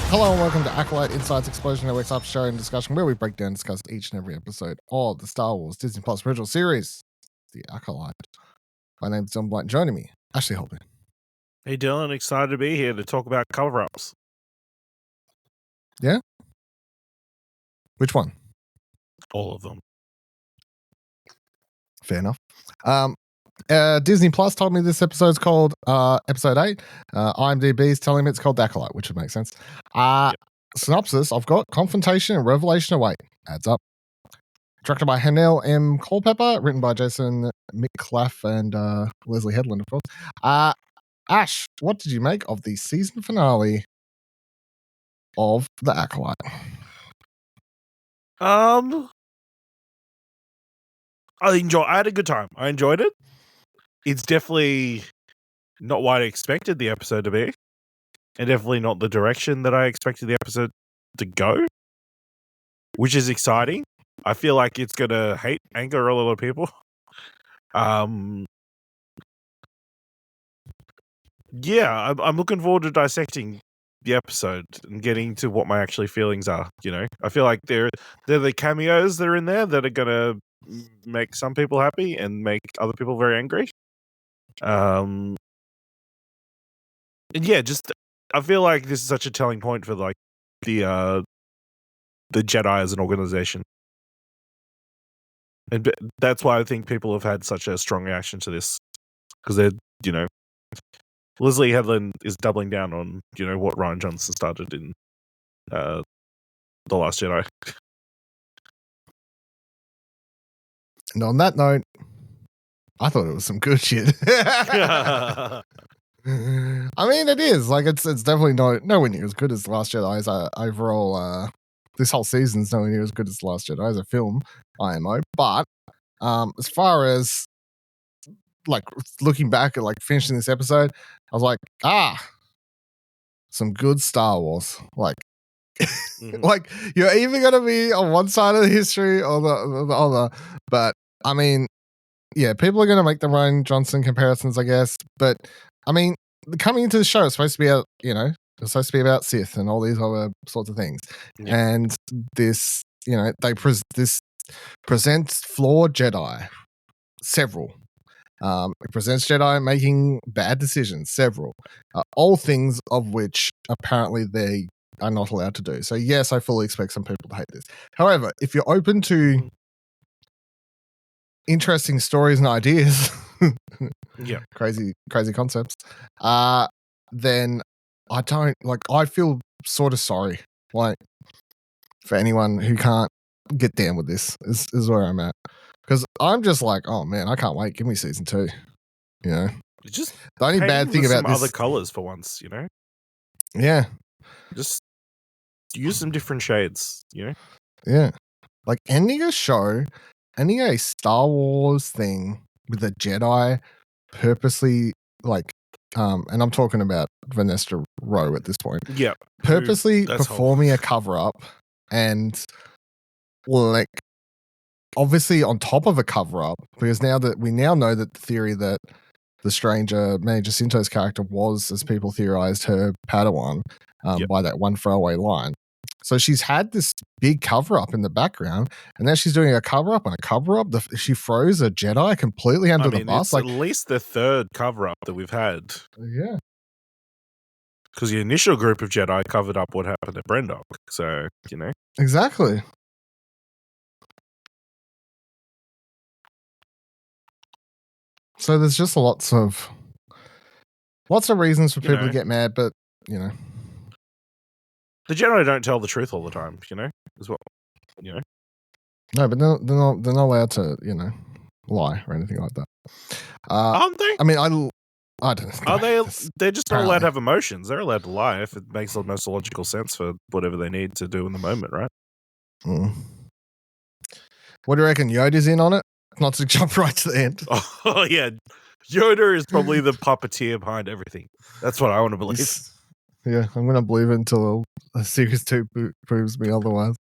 Hello and welcome to Acolyte Insights Explosion Network's up show and discussion where we break down and discuss each and every episode of the Star Wars Disney Plus original series, The Acolyte. My name's John Blight. Joining me, Ashley Holden. Hey Dylan, excited to be here to talk about cover-ups. Yeah? Which one? All of them. Fair enough. Disney Plus told me this episode's called Episode 8. IMDb's telling me it's called The Acolyte, which would make sense. Synopsis, I've got confrontation and revelation await. Adds up. Directed by Hanel M. Culpepper, written by Jason McClaff and Leslie Headland, of course. Ash, what did you make of the season finale of The Acolyte? I had a good time. I enjoyed it. It's definitely not what I expected the episode to be, and definitely not the direction that I expected the episode to go, which is exciting. I feel like it's going to anger a lot of people. Yeah, I'm looking forward to dissecting the episode and getting to what my actually feelings are. You know, I feel like they're the cameos that are in there that are going to make some people happy and make other people very angry. And yeah, just I feel like this is such a telling point for like the Jedi as an organization, and that's why I think people have had such a strong reaction to this, because they're, you know, Leslie Headland is doubling down on, you know, what Rian Johnson started in The Last Jedi. And on that note, I thought it was some good shit. I mean, it is. Like, it's definitely nowhere near as good as The Last Jedi as overall. This whole season's nowhere near as good as The Last Jedi as a film, IMO. But as far as like looking back at like finishing this episode, I was like, some good Star Wars. Like, like you're either gonna be on one side of the history or the other. But I mean, yeah, people are gonna make the Rian Johnson comparisons, I guess. But I mean, coming into the show, it's supposed to be it's supposed to be about Sith and all these other sorts of things. Yeah. And this, you know, this presents flawed Jedi, several. It presents Jedi making bad decisions, several. All things of which apparently they are not allowed to do. So yes, I fully expect some people to hate this. However, if you're open to interesting stories and ideas, yeah, crazy concepts, then I feel sort of sorry, like, for anyone who can't get down with this is where I'm at. Because I'm just like, oh man, I can't wait. Give me season 2. You know, just the only bad thing about some this, other colors for once. You know, yeah, just use some different shades. You know, yeah, like ending a Star Wars thing with a Jedi purposely, like, and I'm talking about Vanessa Rowe at this point. Yeah, purposely performing a cover up, and like, obviously on top of a cover up, because now that we know that the theory that the stranger, Manny Jacinto's character, was, as people theorized, her Padawan by that one throwaway line. So she's had this big cover up in the background, and now she's doing a cover up on a cover up. She froze a Jedi completely under the bus. It's like, at least the third cover up that we've had. Yeah. Because the initial group of Jedi covered up what happened at Brendock. So, you know. Exactly. So there's just lots of reasons for people to get mad, but, you know. The Jedi don't tell the truth all the time, you know, as well. You know. No, but they're not allowed to, you know, lie or anything like that. Aren't they? I mean, I don't know. Are they? They're just not allowed to have emotions. They're allowed to lie if it makes the most logical sense for whatever they need to do in the moment, right? Mm. What do you reckon? Yoda's in on it? Not to jump right to the end. Oh, yeah. Yoda is probably the puppeteer behind everything. That's what I want to believe. Yeah, I'm going to believe it until Series 2 proves me otherwise.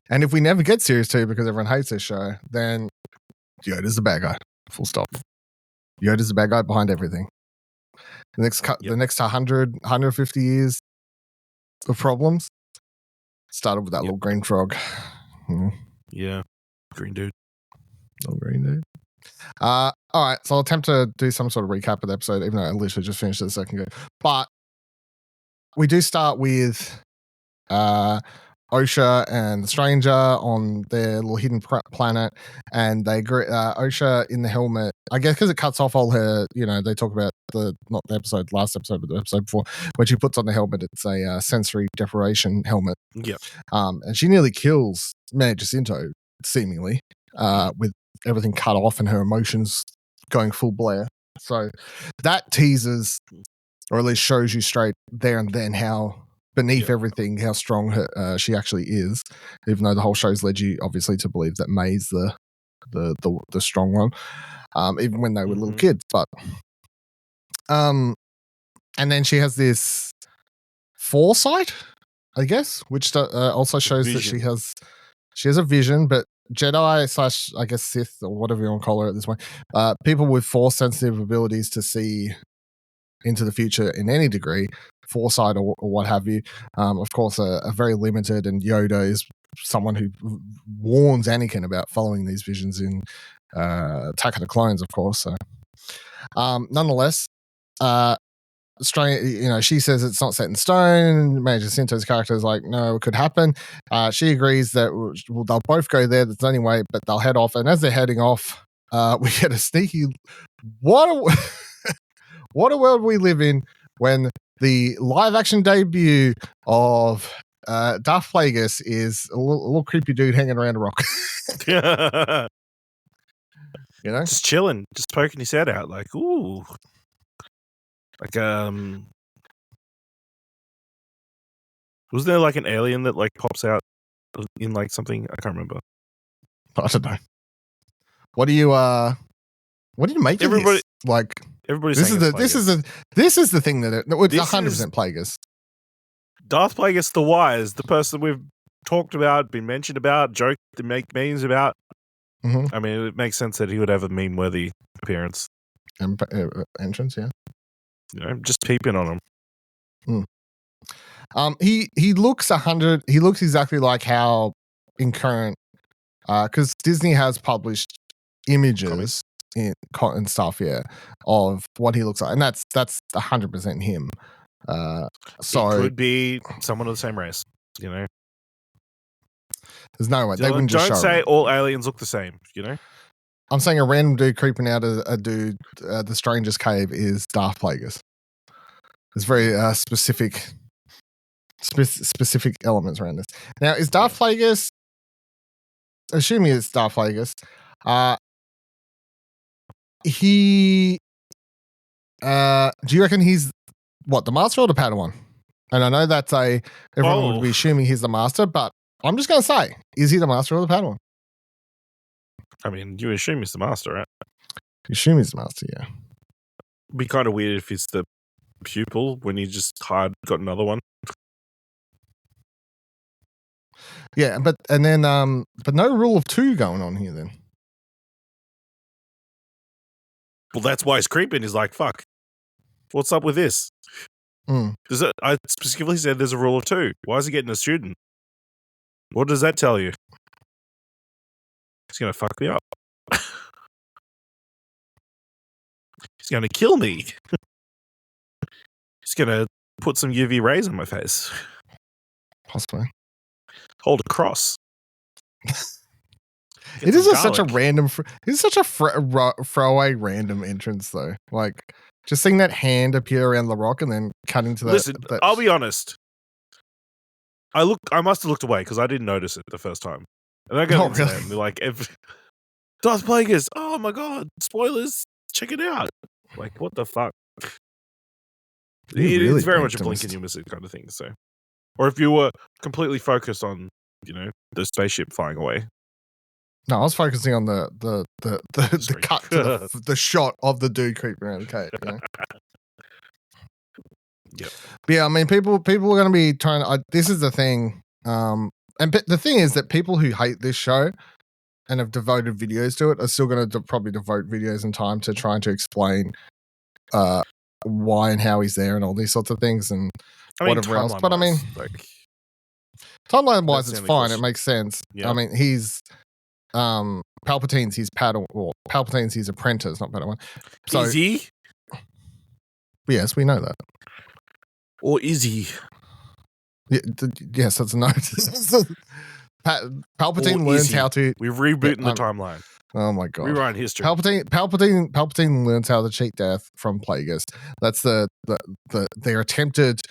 And if we never get Series 2 because everyone hates this show, then Yoda's the bad guy. Full stop. Yoda's the bad guy behind everything. The next 100, 150 years, of problems. Started with that Yep. little green frog. Yeah. Green dude. Little green dude. All right, so I'll attempt to do some sort of recap of the episode, even though I literally just finished it a second ago. But we do start with Osha and the stranger on their little hidden planet, and they agree. Osha in the helmet, I guess, because it cuts off all her. They talk about not the episode, last episode, but the episode before, when she puts on the helmet. It's a sensory deprivation helmet. Yep. And she nearly kills Mayor Jacinto, seemingly, with everything cut off and her emotions going full blare. So that teases, or at least shows you straight there and then how beneath everything, how strong she actually is, even though the whole show's led you obviously to believe that May's the strong one, even when they were little kids. But and then she has this foresight, I guess, which also shows that she has a vision, but Jedi / I guess Sith, or whatever you want to call her at this point, people with force sensitive abilities to see into the future in any degree, foresight or what have you. Of course, a very limited, and Yoda is someone who warns Anakin about following these visions in Attack of the Clones, of course. So, nonetheless, strange, she says it's not set in stone. Major Jacinto's character is like, no, it could happen. She agrees that they'll both go there. That's the only way, but they'll head off. And as they're heading off, we get a sneaky what a world we live in when the live action debut of Darth Plagueis is a little creepy dude hanging around a rock. Just chilling, just poking his head out, like, ooh. Like, was there like an alien that like pops out in like something? I can't remember. I don't know. What do you make of this? Like, everybody's this is the thing that it's 100% Plagueis. Darth Plagueis the Wise, the person we've talked about, been mentioned about, joked to make memes about. I mean, it makes sense that he would have a meme-worthy appearance. Entrance, yeah. Just peeping on him. He looks 100. He looks exactly like how in current, because Disney has published images and stuff, of what he looks like, and that's 100% him. So it could be someone of the same race. There's no way they wouldn't just don't show say it. all aliens look the same. I'm saying a random dude creeping out a dude, the stranger's cave is Darth Plagueis. There's very specific elements around this. Now, is Darth Plagueis? Assuming it's Darth Plagueis, he. Do you reckon he's the master or the Padawan? And I know that's everyone would be assuming he's the master, but I'm just going to say, is he the master or the Padawan? I mean, you assume he's the master, right? You assume he's the master, yeah. It'd be kind of weird if he's the pupil when he just got another one. Yeah, but no rule of two going on here then. Well, that's why he's creeping. He's like, fuck. What's up with this? I specifically said there's a rule of two. Why is he getting a student? What does that tell you? He's going to fuck me up. He's going to kill me. He's going to put some UV rays on my face. Possibly. Hold a cross. It is such a random. It's such a throwaway random entrance, though. Like just seeing that hand appear around the rock and then cutting to that. Listen, I'll be honest. I must have looked away because I didn't notice it the first time. And I go into that and be like, Darth Plagueis, oh my god, spoilers, check it out. Like, what the fuck? It's very much a blink and you miss it kind of thing. So, or if you were completely focused on, the spaceship flying away. No, I was focusing on the cut to the shot of the dude creeping around the cave. Yep. But yeah, I mean, people are going to be trying. This is the thing, but the thing is that people who hate this show and have devoted videos to it are still going to probably devote videos and time to trying to explain why and how he's there and all these sorts of things and whatever else. But I mean, timeline-wise, it's fine. It makes sense. Yeah. I mean, he's Palpatine's his Palpatine's his apprentice, not Padawan. So, is he? Yes, we know that. Or is he? Yeah, yes, that's a note. Palpatine learns how to. We're rebooting the timeline. Oh my god! Rewrite history. Palpatine learns how to cheat death from Plagueis. That's their attempted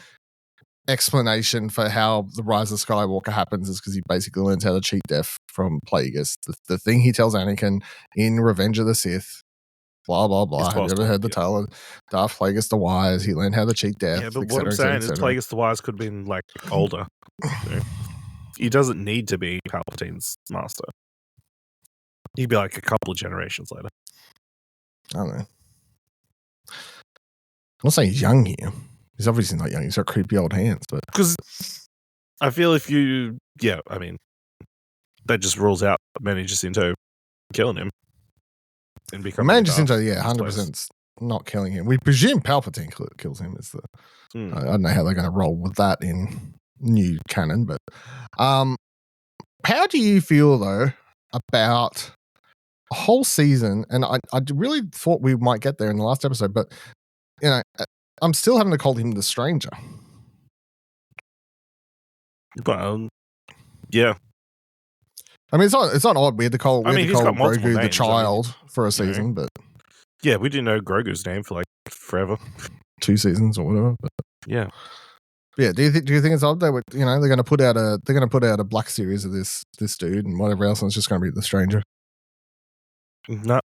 explanation for how the Rise of Skywalker happens is because he basically learns how to cheat death from Plagueis. The thing he tells Anakin in Revenge of the Sith. Blah blah blah. Have you ever heard the tale of Darth Plagueis the Wise? He learned how to cheat death. Yeah, but what I'm saying is Plagueis the Wise could have been like older. So he doesn't need to be Palpatine's master. He'd be like a couple of generations later. I don't know. I'm not saying he's young here. He's obviously not young. He's got creepy old hands, but because I feel if you, I mean, that just rules out Manny Jacinto killing him and becoming. Manny Jacinto, 100% not killing him. We presume Palpatine kills him. Is the I don't know how they're going to roll with that in new canon, but how do you feel though about a whole season? And I really thought we might get there in the last episode, but you know, I'm still having to call him the Stranger. Well, yeah. I mean, it's not odd. We had to call Grogu names, the child for a season, but yeah, we didn't know Grogu's name for like forever, 2 seasons or whatever. But yeah. Do you think it's odd they're going to put out a black series of this dude and whatever else, and it's just going to be the Stranger? No,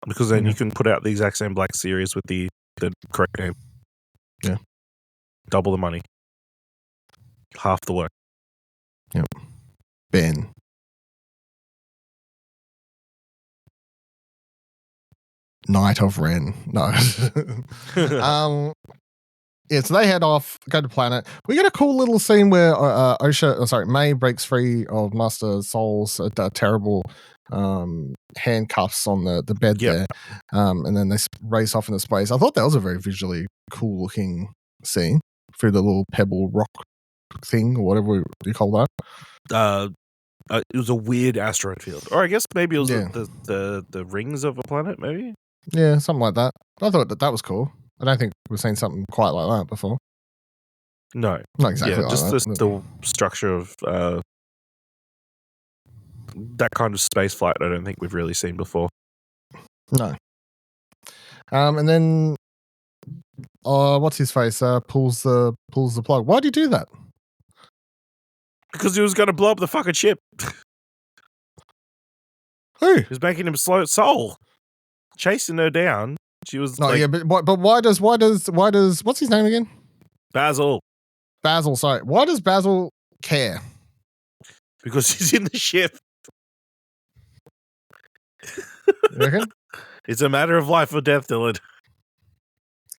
because then you can put out the exact same black series with the correct name. Yeah, double the money, half the work. Yep. Ben. Knight of Ren. No. Yeah, so they head off, go to planet. We get a cool little scene where May breaks free of Master Soul's terrible handcuffs on the bed there. And then they race off into space. I thought that was a very visually cool looking scene through the little pebble rock thing or whatever you call that. It was a weird asteroid field. Or I guess maybe it was the rings of a planet, maybe? Yeah, something like that. I thought that was cool. I don't think we've seen something quite like that before. No. Not exactly like just that. The structure of that kind of space flight I don't think we've really seen before. No. And then what's his face? Pulls the plug. Why'd you do that? Because he was gonna blow up the fucking ship. Who? He was making him slow Soul. Chasing her down. She was but why does what's his name again? Basil, sorry. Why does Basil care? Because he's in the ship. You reckon? It's a matter of life or death, Dylan.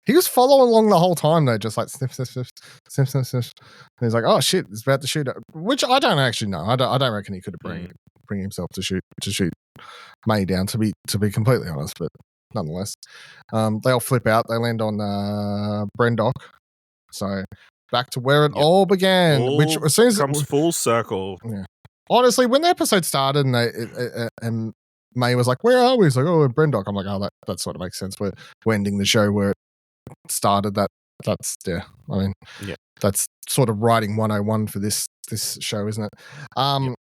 He was following along the whole time though, just like sniff, sniff, sniff, sniff, sniff, sniff. And he's like, oh shit, it's about to shoot. Which I don't actually know. I don't reckon he could have bring himself to shoot May down, to be completely honest, but nonetheless. They all flip out. They land on Brendock. So back to where it all began, which as soon as comes full circle. Yeah. Honestly, when the episode started and May was like, "Where are we?" He's like, "Oh, in Brendock." I'm like, "Oh, that sort of makes sense. We're ending the show where it started." That's yeah. I mean, that's sort of writing 101 for this show, isn't it? So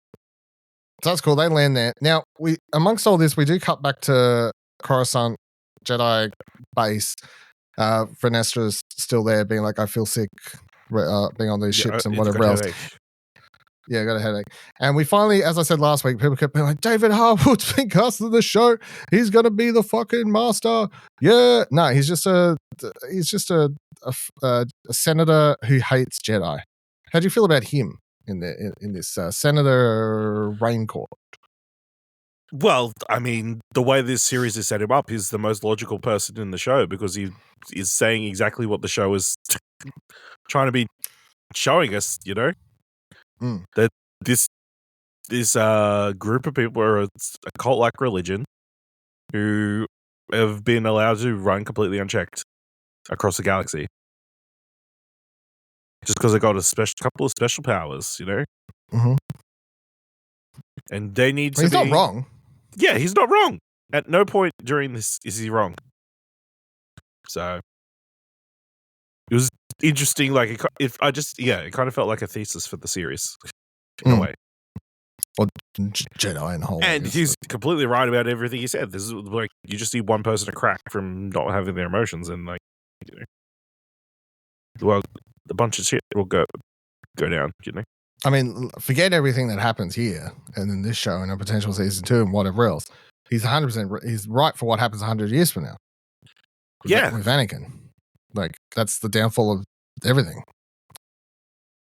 that's cool. They land there. Now, amongst all this, we do cut back to Coruscant Jedi base. Vernestra's still there, being like, "I feel sick," being on these ships and whatever else. Yeah, I got a headache. And we finally, as I said last week, people kept being like, David Harwood's been cast to the show. He's going to be the fucking master. Yeah. No, he's just a senator who hates Jedi. How do you feel about him in this Senator Raincourt? Well, I mean, the way this series is set him up, he's the most logical person in the show because he is saying exactly what the show is trying to be showing us, you know? That this group of people are a cult-like religion who have been allowed to run completely unchecked. across the galaxy. Just because they got a couple of special powers, you know? Mm-hmm. And they need to He's be... not wrong. Yeah, he's not wrong. At no point during this is he wrong. So it was interesting. Like, it kind of felt like a thesis for the series in a way. Or Jedi in the whole. And he's completely right about everything he said. This is like, you just need one person to crack from not having their emotions, and like, you know, well, a bunch of shit will go down. You know. I mean, forget everything that happens here and in this show and a potential season 2 and whatever else. He's 100%. He's right for what happens 100 years from now. Yeah, with Anakin, like that's the downfall of everything.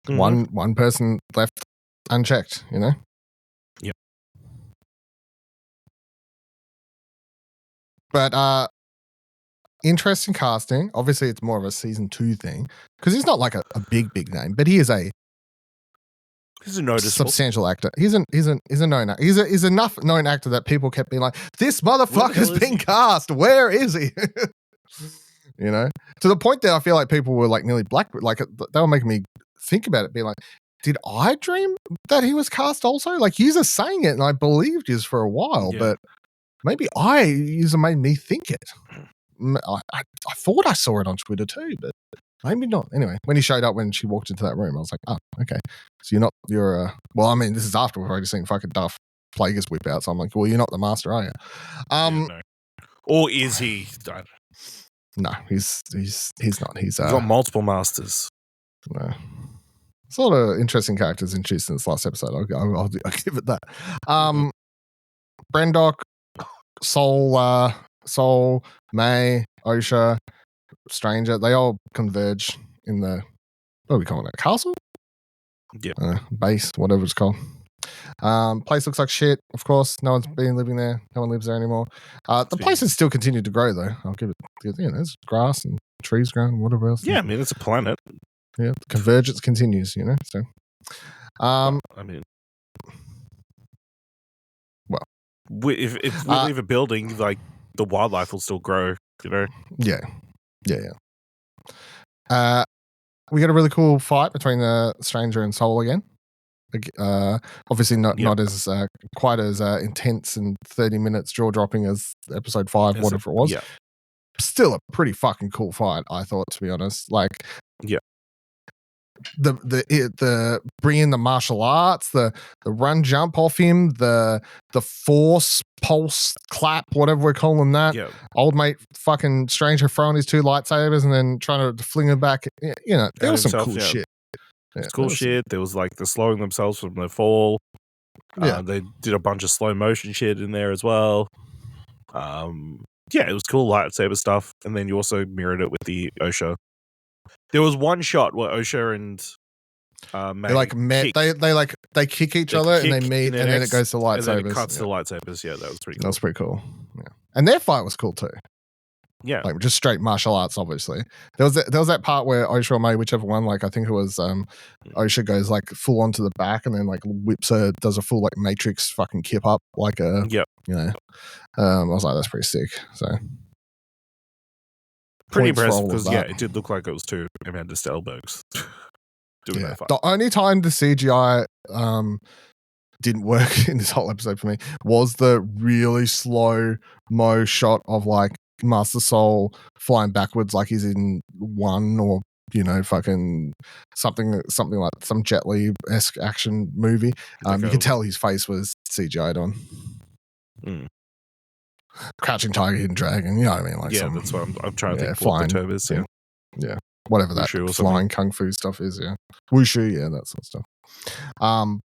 Mm-hmm. One person left unchecked. You know. Yep. But interesting casting. Obviously, it's more of a season 2 thing because he's not like a big name, but he is he's a noticeable, substantial actor. He's a known actor. He's enough known actor that people kept being like, "This motherfucker's been cast. Where is he?" You know, to the point that I feel like people were like nearly like they were making me think about it, being like, "Did I dream that he was cast also?" Like, you're saying it, and I believed you for a while, but maybe you made me think it. I thought I saw it on Twitter too, but maybe not. Anyway, when he showed up when she walked into that room, I was like, "Oh, okay." So well, I mean, this is after we've already seen fucking Darth Plagueis whip out. So I'm like, "Well, you're not the master, are you?" No. Or is he? No, he's not. He's got multiple masters. No. There's a lot of interesting characters introduced in this last episode. I'll give it that. Brendock, Soul, May, Osha, Stranger, they all converge in the, what are we calling it? Castle? Yeah. Base, whatever it's called. Place looks like shit, of course. No one's been living there. No one lives there anymore. The place has still continued to grow, though. I'll give it, there's grass and trees growing, whatever else. Yeah, I mean, it's a planet. Yeah, the convergence continues, you know, so. I mean, well, if we leave a building, like, the wildlife will still grow, you know? Yeah. We got a really cool fight between the Stranger and Soul again. Obviously not as quite as intense and 30 minutes jaw dropping as episode 5, whatever it was. Yeah. Still a pretty fucking cool fight, I thought, to be honest. Like, yeah, the bring in the martial arts, the run jump off him, the force pulse clap, whatever we're calling that. Yeah. Old mate fucking Stranger throwing his 2 lightsabers and then trying to fling them back. You know, there was some cool shit. It's cool shit. There was like the slowing themselves from the fall. Yeah. They did a bunch of slow motion shit in there as well. It was cool lightsaber stuff. And then you also mirrored it with the Osha. There was one shot where Osha and May they like met. They kick each other and they meet, and then it goes to lightsabers. And then it cuts to lightsabers. Yeah, that was pretty cool. That was pretty cool. Yeah. And their fight was cool too. Yeah, like just straight martial arts. Obviously, there was that part where Osha or May, whichever one, like I think it was Osha goes like full onto the back and then like whips her, does a full like Matrix fucking kip up, like a you know. I was like, that's pretty sick. So pretty impressive because it did look like it was 2 Amanda Stellbergs doing that fight. The only time the CGI didn't work in this whole episode for me was the really slow mo shot of like Master Soul flying backwards like he's in 1 or you know fucking something like some Jet Li-esque action movie. You could tell his face was CGI'd on. Crouching Tiger, Hidden Dragon, you know what I mean? Like that's what I'm trying to think. Flying Turbos, yeah, whatever that flying kung fu stuff is, wushu, that sort of stuff.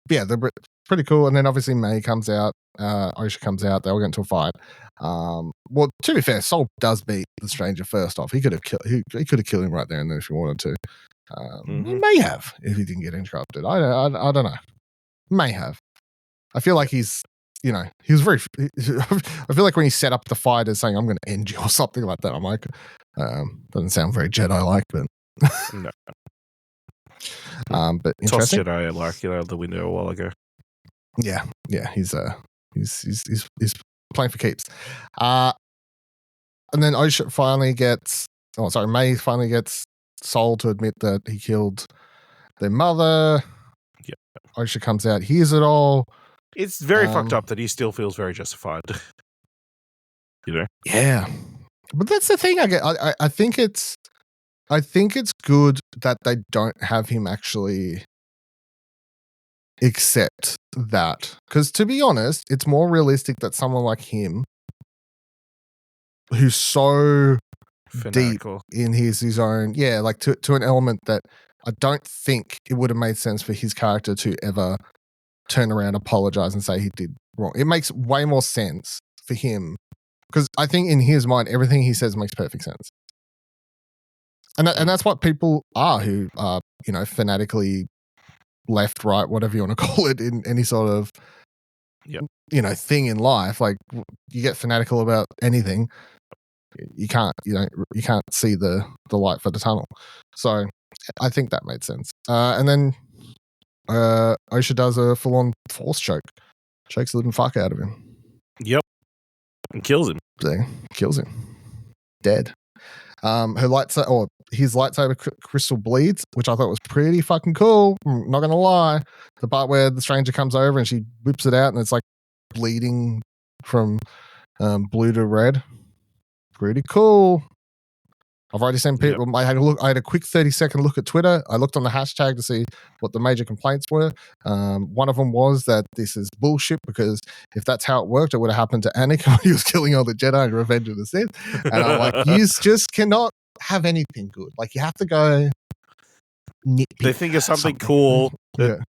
They're pretty cool. And then obviously May comes out, Osha comes out. They all get into a fight. Well, to be fair, Soul does beat the Stranger first off. He could have killed him right there and then if he wanted to. He may have if he didn't get interrupted. I don't know. May have. I feel like he's. You know, he was very. I feel like when he set up the fight as saying, "I'm going to end you" or something like that. I'm like, doesn't sound very Jedi-like, but no. But interesting. Toss Jedi like out the window a while ago. Yeah, he's playing for keeps. And then Osha finally gets May finally gets Sol to admit that he killed their mother. Yep. Osha comes out, hears it all. It's very fucked up that he still feels very justified. Yeah, but that's the thing. I think it's good that they don't have him actually accept that, because to be honest, it's more realistic that someone like him, who's so Fanatical. deep in his own, like to an element that I don't think it would have made sense for his character to ever turn around, apologize, and say he did wrong. It makes way more sense for him, because I think in his mind, everything he says makes perfect sense. And that's what people are who are, fanatically left, right, whatever you want to call it, in any sort of, thing in life. Like, you get fanatical about anything, you can't see the light for the tunnel. So I think that made sense. And then Osha does a full-on force choke. Chokes the living fuck out of him. Yep. And kills him. Kills him. Dead. His lightsaber crystal bleeds, which I thought was pretty fucking cool. I'm not gonna lie. The part where the stranger comes over and she whips it out and it's like bleeding from blue to red. Pretty cool. I've already seen people. Yep. I had a quick 30-second look at Twitter. I looked on the hashtag to see what the major complaints were. One of them was that this is bullshit, because if that's how it worked, it would have happened to Anakin when he was killing all the Jedi in Revenge of the Sith. And I'm like, you just cannot have anything good. Like, you have to go nitpick. They think of something cool that,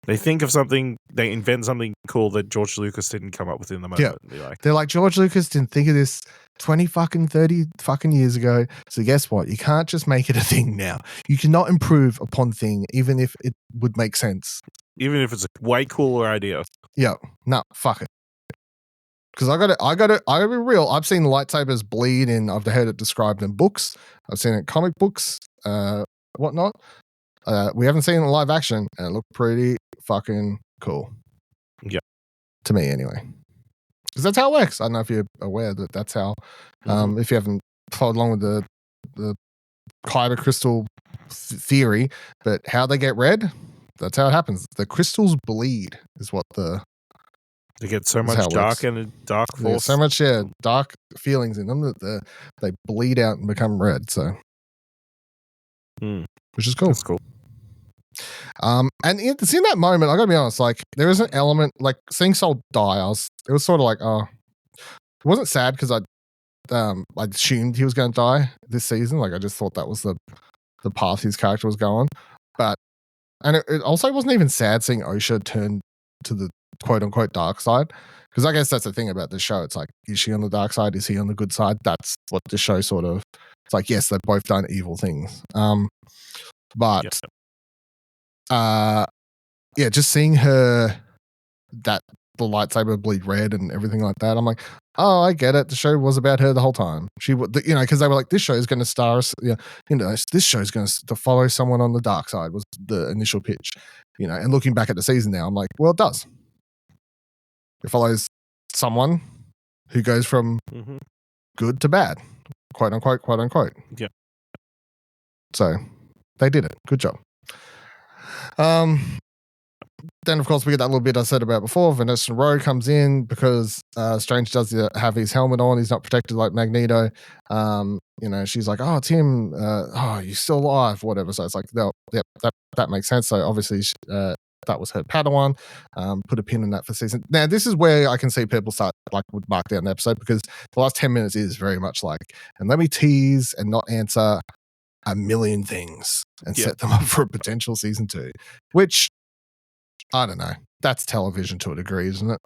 they think of something, they invent something cool that George Lucas didn't come up with in the moment. Yeah. They're like, George Lucas didn't think of this 30 fucking years ago. So guess what? You can't just make it a thing now. You cannot improve upon thing, even if it would make sense. Even if it's a way cooler idea. Yeah. No, fuck it. Because I gotta be real. I've seen lightsabers bleed I've heard it described in books. I've seen it in comic books, whatnot. We haven't seen it in live action, and it looked pretty fucking cool. Yeah. To me, anyway. Because that's how it works. I don't know if you're aware that that's how, if you haven't followed along with the kyber crystal theory, but how they get red, that's how it happens. The crystals bleed is what they get so much dark force. Yeah, so much dark feelings in them that they bleed out and become red. So, which is cool. That's cool. And it's in that moment, I gotta be honest, like, there is an element, like, seeing Sol die, it was sort of like, it wasn't sad because I assumed he was going to die this season. Like, I just thought that was the path his character was going. And it also wasn't even sad seeing Osha turn to the quote unquote dark side, because I guess that's the thing about this show. It's like, is she on the dark side? Is he on the good side? That's what the show sort of, it's like, yes, they've both done evil things. Just seeing her, the lightsaber bleed red and everything like that, I'm like, oh, I get it. The show was about her the whole time. She, because they were like, this show is going to star us. This show is going to follow someone on the dark side, was the initial pitch. And looking back at the season now, I'm like, well, it does. It follows someone who goes from good to bad, quote unquote. Yeah. So they did it. Good job. Then, of course, we get that little bit I said about before. Vanessa Rowe comes in because Strange does have his helmet on. He's not protected like Magneto. She's like, oh, it's him. You're still alive, whatever. So it's like, that makes sense. So obviously that was her Padawan. Put a pin in that for season. Now, this is where I can see people start, like, would mark down the episode, because the last 10 minutes is very much like, and let me tease and not answer a million things and set them up for a potential season 2, which, I don't know. That's television to a degree, isn't it?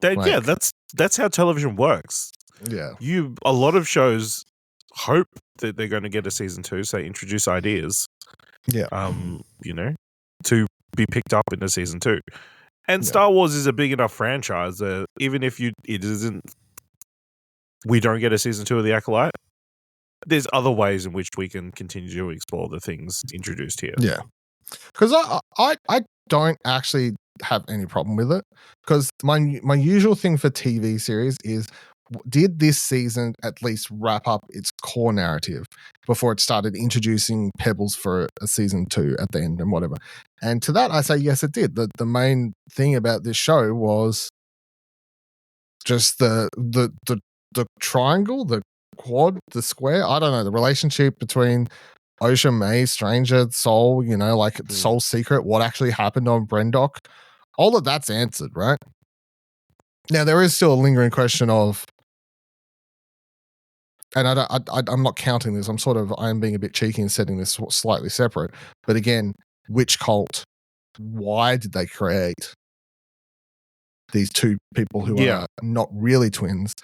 That's how television works. Yeah. A lot of shows hope that they're going to get a season 2, so they introduce ideas. Yeah. To be picked up in a season 2. And Star Wars is a big enough franchise that even if we don't get a season 2 of the Acolyte, there's other ways in which we can continue to explore the things introduced here. Yeah. Because I don't actually have any problem with it, because my usual thing for TV series is did this season at least wrap up its core narrative before it started introducing pebbles for a season 2 at the end and whatever? And to that, I say yes, it did. The main thing about this show was just the triangle, the quad, the square. I don't know, the relationship between Osha, May, Stranger, Soul, like Soul's secret, what actually happened on Brendock. All of that's answered, right? Now, there is still a lingering question of, and I'm not counting this. I am being a bit cheeky and setting this slightly separate. But again, which cult? Why did they create these two people who are not really twins?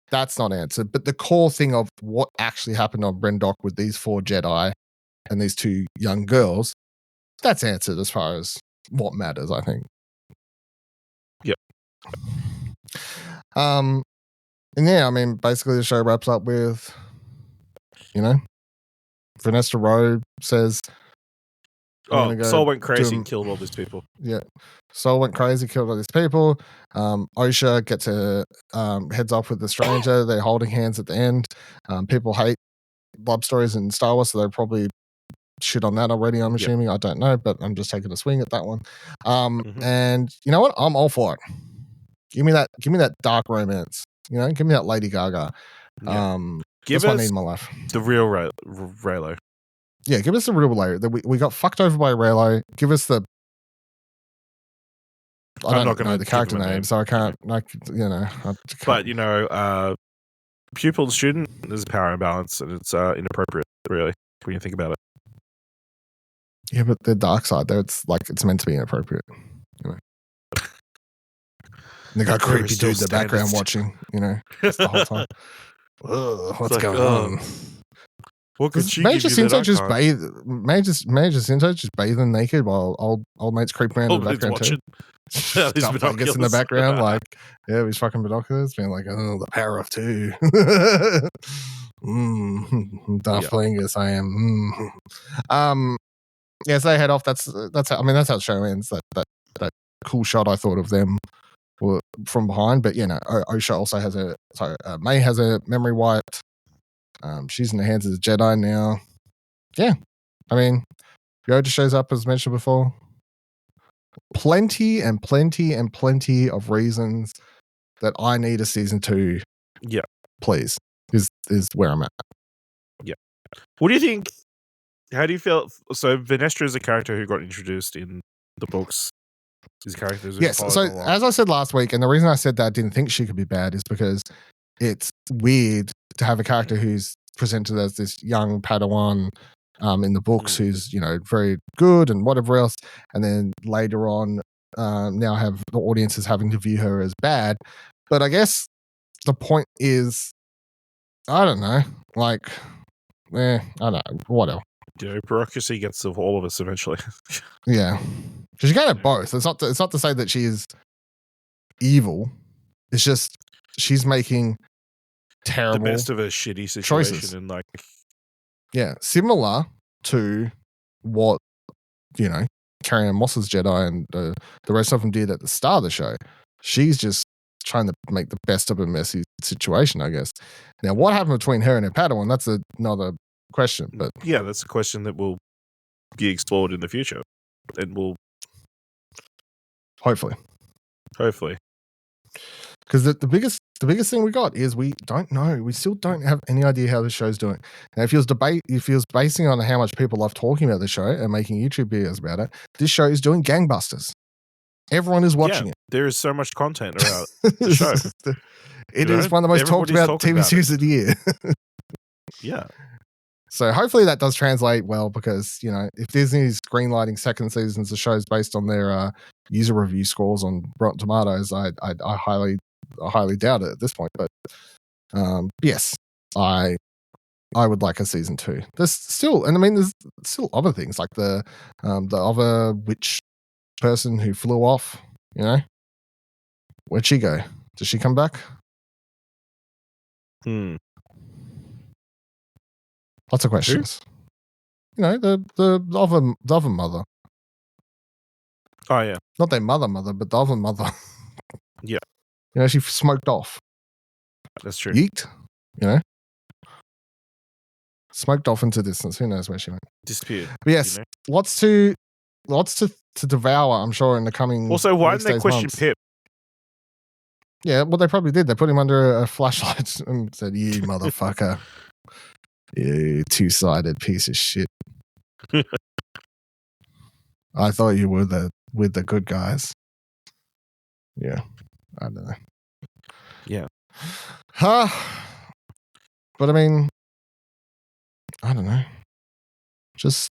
That's not answered. But the core thing of what actually happened on Brendock with these 4 Jedi and these 2 young girls, that's answered as far as what matters, I think. Yep. And yeah, I mean, basically the show wraps up with, Vanessa Rowe says, Soul went crazy and killed all these people. Yeah. Soul went crazy, killed all these people. Osha gets heads off with the Stranger. They're holding hands at the end. People hate love stories in Star Wars, so they're probably shit on that already, I'm assuming. I don't know, but I'm just taking a swing at that one. And you know what? I'm all for it. Give me that dark romance. Give me that Lady Gaga. That's what I need in my life. The real Raylo. Yeah, give us the real Raylo. We got fucked over by Raylo. Give us the. I don't know the character name, so I can't. But pupil and student, there's a power imbalance, and it's inappropriate, really, when you think about it. Yeah, but the dark side there, it's meant to be inappropriate. They got creepy dude in the background watching, just the whole time. Ugh, what's going on? What could she Major Cinto just bathe? Major Cinto just bathing naked while old mate's creeping around in the background too. Stuff gets in the background, he's fucking binoculars, being like, oh, the power of 2. Darth Plagueis, I am. Yes, they head off. That's how the show ends. That cool shot I thought of them were from behind, but Osha also has May has a memory wiped. She's in the hands of the Jedi now. Yeah, I mean, Yoda shows up as mentioned before. Plenty and plenty and plenty of reasons that I need a season 2. Yeah, please is where I'm at. Yeah. What do you think? How do you feel? So Venestra is a character who got introduced in the books. Yes. So as I said last week, and the reason I said that I didn't think she could be bad is because it's weird to have a character who's presented as this young Padawan in the books who's, very good and whatever else. And then later on, now have the audiences having to view her as bad. But I guess the point is, I don't know, I don't know, whatever. Bureaucracy gets to all of us eventually. Yeah. Because you can't have both. It's not to say that she is evil. It's just she's making terrible the best of a shitty situation choices. And similar to what Carrie-Anne Moss's Jedi and the rest of them did at the start of the show. She's just trying to make the best of a messy situation, I guess. Now, what happened between her and her Padawan? That's another question. But that's a question that will be explored in the future, and will hopefully. Because the biggest thing we got is we don't know. We still don't have any idea how the show's doing. Now, if he was basing on how much people love talking about the show and making YouTube videos about it, this show is doing gangbusters. Everyone is watching it. There is so much content around the show. It is one of the most talked about TV series of the year. Yeah. So hopefully that does translate well, because if Disney's greenlighting second seasons of shows based on their user review scores on Rotten Tomatoes, I highly doubt it at this point. But yes, I would like a season 2. There's still other things like the other witch person who flew off. Where'd she go? Does she come back? Lots of questions. Who? The other mother. Oh yeah, not their mother, but the other mother. Yeah. She smoked off. That's true. Yeeked, you know. Smoked off into distance. Who knows where she went? Disappeared. But yes, you know? lots to devour, I'm sure, in the coming Also, why weeks, didn't they days, question months. Pip? Yeah, well, they probably did. They put him under a flashlight and said, "You motherfucker, you two-sided piece of shit. I thought you were with the good guys." Yeah, I don't know. Yeah. Huh. But I mean, I don't know. Just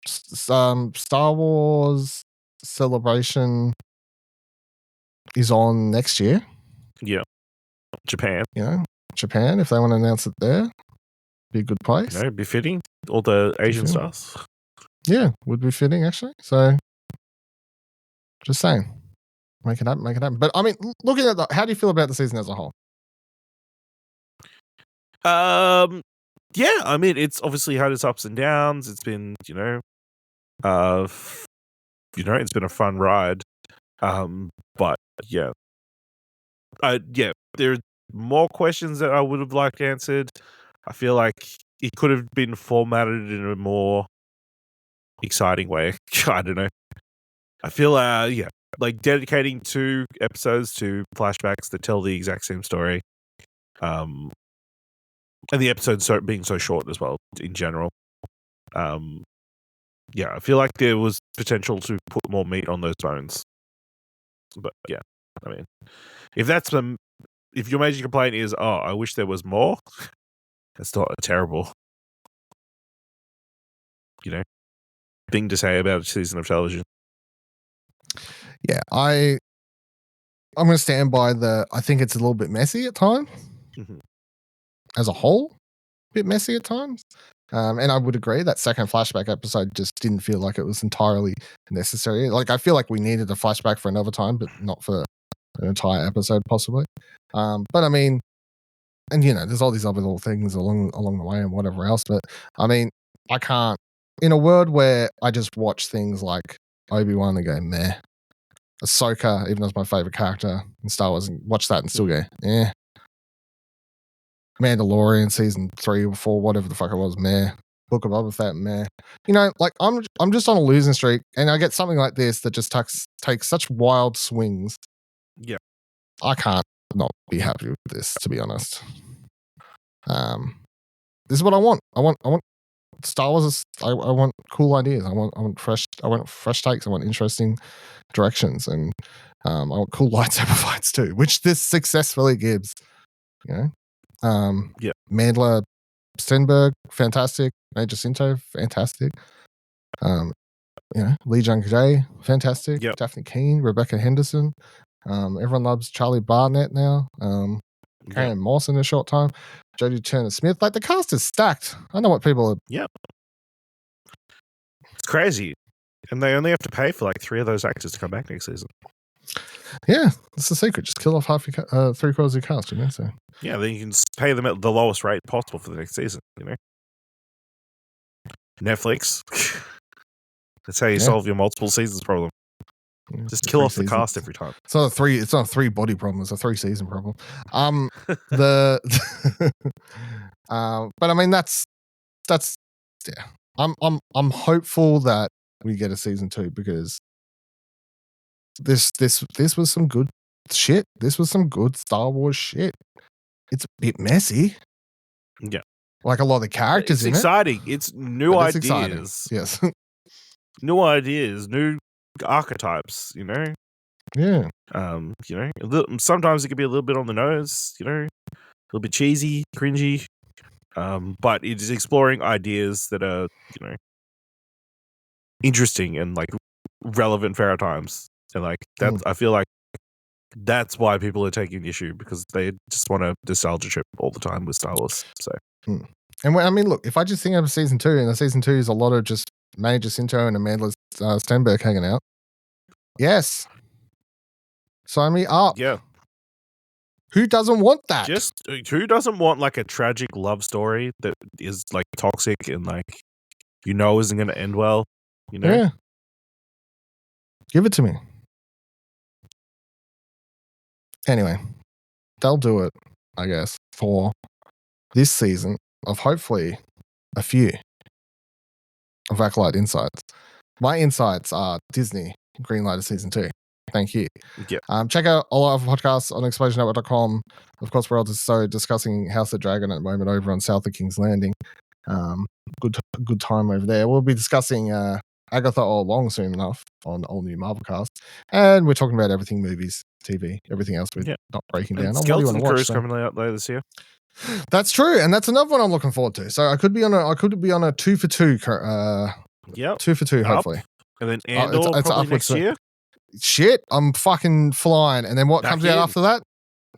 Star Wars Celebration is on next year. Yeah. Japan. You know, Japan, if they want to announce it there, be a good place. You know, be fitting. All the Asian stars. Yeah, would be fitting actually. So, just saying, make it happen. But I mean, looking at how do you feel about the season as a whole? Yeah, I mean, it's obviously had its ups and downs. It's been, it's been a fun ride. But yeah, there are more questions that I would have liked answered. I feel like it could have been formatted in a more exciting way. I don't know. I feel, like dedicating 2 episodes to flashbacks that tell the exact same story. And the episodes being so short as well, in general. I feel like there was potential to put more meat on those bones. But yeah, I mean, if your major complaint is, oh, I wish there was more, that's not a terrible, thing to say about a season of television. Yeah, I'm going to stand by I think it's a little bit messy at times. Mm-hmm. As a whole, a bit messy at times. And I would agree that second flashback episode just didn't feel like it was entirely necessary. Like, I feel like we needed a flashback for another time, but not for an entire episode, possibly. But I mean, and there's all these other little things along the way and whatever else. But I mean, I can't, in a world where I just watch things like Obi-Wan and go, meh. Ahsoka, even though it's my favorite character in Star Wars, and watch that and still go, eh. Mandalorian season 3 or 4, whatever the fuck it was, meh. Book of Boba Fett, meh. Like I'm just on a losing streak, and I get something like this that just takes such wild swings. Yeah, I can't not be happy with this, to be honest. This is what I want. I want Star Wars. I want cool ideas. I want fresh takes. I want interesting directions, and I want cool lightsaber fights too, which this successfully gives. Mandler Stenberg, fantastic. Major Cinto, fantastic. Lee Jung Jae, fantastic. Yep. Daphne Keane, Rebecca Henderson. Everyone loves Charlie Barnett now. Karen Moss in a short time. Jodie Turner Smith. Like, the cast is stacked. I know what people are. Yep. It's crazy. And they only have to pay for like 3 of those actors to come back next season. Yeah, that's the secret. Just kill off half your 3/4 of your cast, So yeah, then you can pay them at the lowest rate possible for the next season. Netflix. That's how you solve your multiple seasons problem. Just kill off the cast every time. It's not a 3 body problem. It's a 3 season problem. But I mean that's yeah. I'm hopeful that we get a season 2 because this was some good shit. This was some good Star Wars shit. It's a bit messy. Yeah. Like a lot of the characters in it. It's exciting. It's new ideas. Exciting. Yes. New ideas, new archetypes, Yeah. Sometimes it can be a little bit on the nose, a little bit cheesy, cringy. But it is exploring ideas that are, interesting and like relevant for our times. And like that, I feel like that's why people are taking the issue, because they just want a nostalgia trip all the time with Star Wars. So, and I mean, look, if I just think of season 2, and the season 2 is a lot of just Major Cinto and Amanda Stenberg hanging out. Yes. Sign me up. Yeah. Who doesn't want that? Just who doesn't want like a tragic love story that is like toxic and like isn't going to end well? Yeah. Give it to me. Anyway, they'll do it. I guess, for this season of hopefully a few of Acolyte insights. My insights are Disney Greenlighter Season 2. Thank you. Yep. Check out all our podcasts on explosionnetwork.com. Of course, we're also discussing House of Dragon at the moment over on South of King's Landing. Good time over there. We'll be discussing Agatha all along soon enough on all new Marvel cast. And we're talking about everything movies, TV, everything else we're not breaking down. And Skeleton Crew's coming out later this year. That's true, and that's another one I'm looking forward to. So I could be on a 2 for 2. 2 for 2, hopefully. And then Andor it's probably next year. Shit, I'm fucking flying. And then what comes out after that?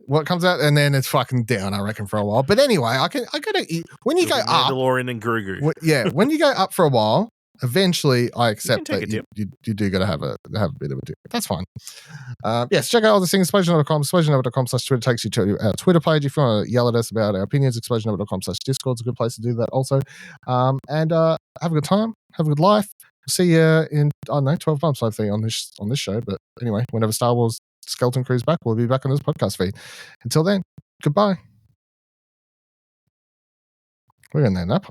What comes out, and then it's fucking down, I reckon, for a while. But anyway, I gotta eat. When you go up, Mandalorian and Grogu. When you go up for a while, eventually I accept that you do gotta have a bit of a dip. That's fine. Yes, check out all the things, explosionnover.com. Explosionnover.com/Twitter takes you to our Twitter page. If you want to yell at us about our opinions, explosionnover.com/Discord is a good place to do that also. And have a good time, have a good life. See you in, I don't know, 12 months, hopefully, on this show. But anyway, whenever Star Wars Skeleton Crew's back, we'll be back on this podcast feed. Until then, goodbye. We're going to end up.